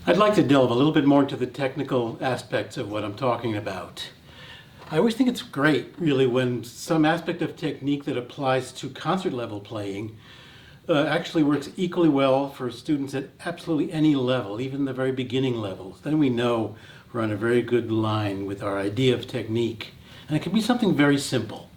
I'd like to delve a little bit more into the technical aspects of what I'm talking about. I always think it's great, really, when some aspect of technique that applies to concert level playing actually works equally well for students at absolutely any level, even the very beginning levels. Then we know we're on a very good line with our idea of technique. And it can be something very simple.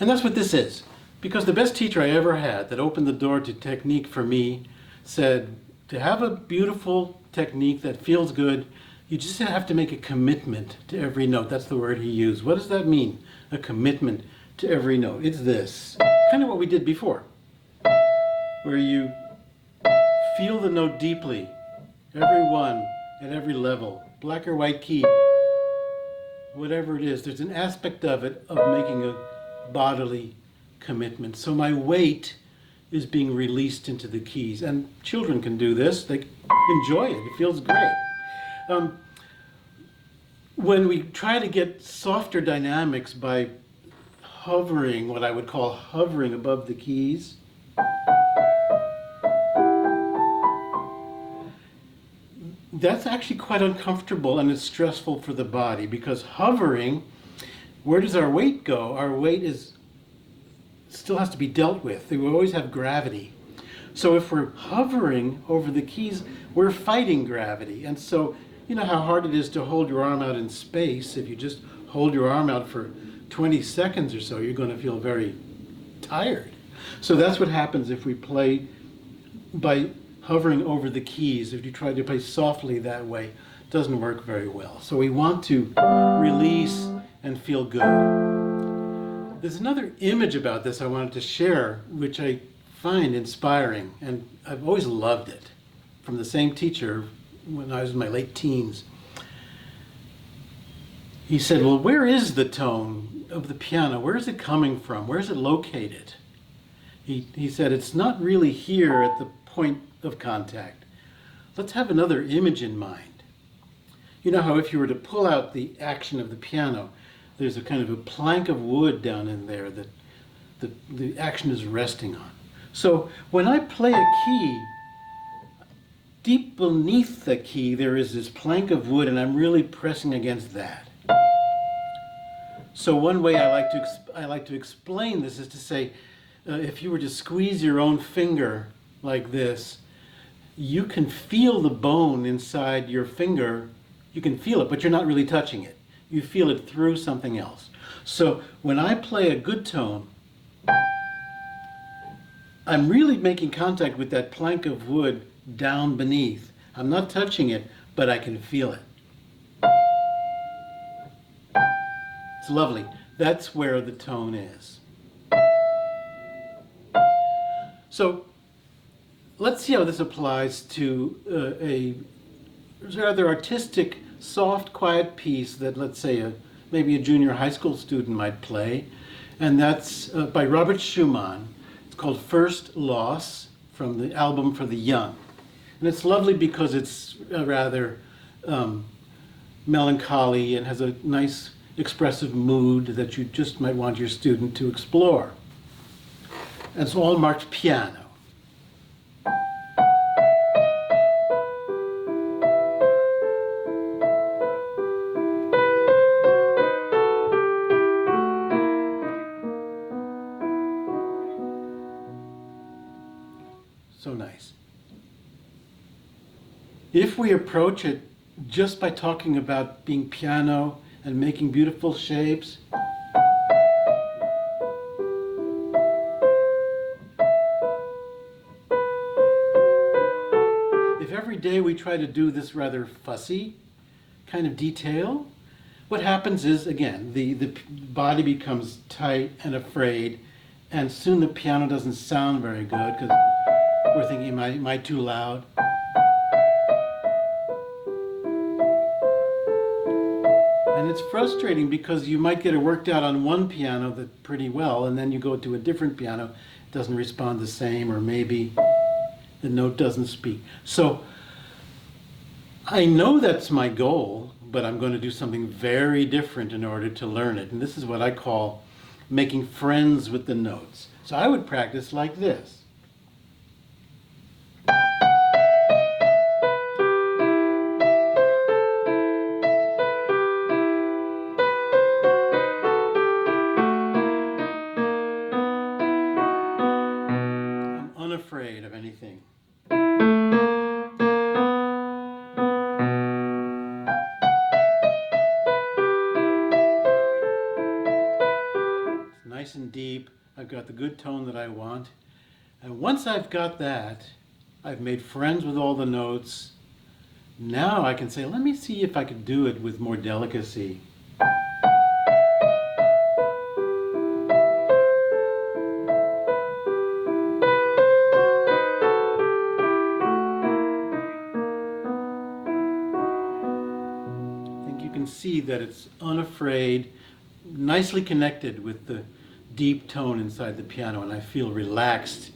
And that's what this is. Because the best teacher I ever had that opened the door to technique for me said, to have a beautiful technique that feels good, you just have to make a commitment to every note. That's the word he used. What does that mean? A commitment to every note. It's this. Kind of what we did before. Where you feel the note deeply. Every one at every level. Black or white key. Whatever it is. There's an aspect of it of making a bodily commitment. So my weight is being released into the keys. And children can do this. They enjoy it. It feels great. When we try to get softer dynamics by hovering, what I would call hovering above the keys, that's actually quite uncomfortable and it's stressful for the body, because hovering, where does our weight go? Our weight still has to be dealt with. We always have gravity. So if we're hovering over the keys, we're fighting gravity. And so, you know how hard it is to hold your arm out in space. If you just hold your arm out for 20 seconds or so, you're going to feel very tired. So that's what happens if we play by hovering over the keys. If you try to play softly that way, it doesn't work very well. So we want to release and feel good. There's another image about this I wanted to share, which I find inspiring, and I've always loved it, from the same teacher when I was in my late teens. He said, well, where is the tone of the piano? Where is it coming from? Where is it located? He said, it's not really here at the point of contact. Let's have another image in mind. You know how if you were to pull out the action of the piano, there's a kind of a plank of wood down in there that the action is resting on. So when I play a key, deep beneath the key there is this plank of wood, and I'm really pressing against that. So one way I like to explain this is to say, if you were to squeeze your own finger like this, you can feel the bone inside your finger. You can feel it, but you're not really touching it. You feel it through something else. So when I play a good tone, I'm really making contact with that plank of wood down beneath. I'm not touching it, but I can feel it. It's lovely. That's where the tone is. So let's see how this applies to a rather artistic, soft, quiet piece that, let's say, maybe a junior high school student might play. And that's by Robert Schumann. It's called First Loss, from the album For the Young. And it's lovely because it's rather melancholy and has a nice expressive mood that you just might want your student to explore. And it's all marked piano. So nice. If we approach it just by talking about being piano and making beautiful shapes, if every day we try to do this rather fussy kind of detail, what happens is, again, the body becomes tight and afraid, and soon the piano doesn't sound very good because we're thinking, am I too loud? And it's frustrating because you might get it worked out on one piano that pretty well, and then you go to a different piano, it doesn't respond the same, or maybe the note doesn't speak. So I know that's my goal, but I'm going to do something very different in order to learn it. And this is what I call making friends with the notes. So I would practice like this. got the good tone that I want. And once I've got that, I've made friends with all the notes. Now I can say, let me see if I can do it with more delicacy. I think you can see that it's unafraid, nicely connected with the deep tone inside the piano, and I feel relaxed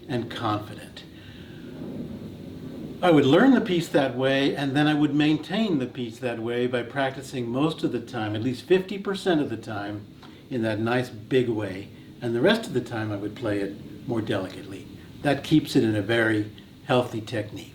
and confident. I would learn the piece that way, and then I would maintain the piece that way by practicing most of the time, at least 50% of the time, in that nice big way, and the rest of the time I would play it more delicately. That keeps it in a very healthy technique.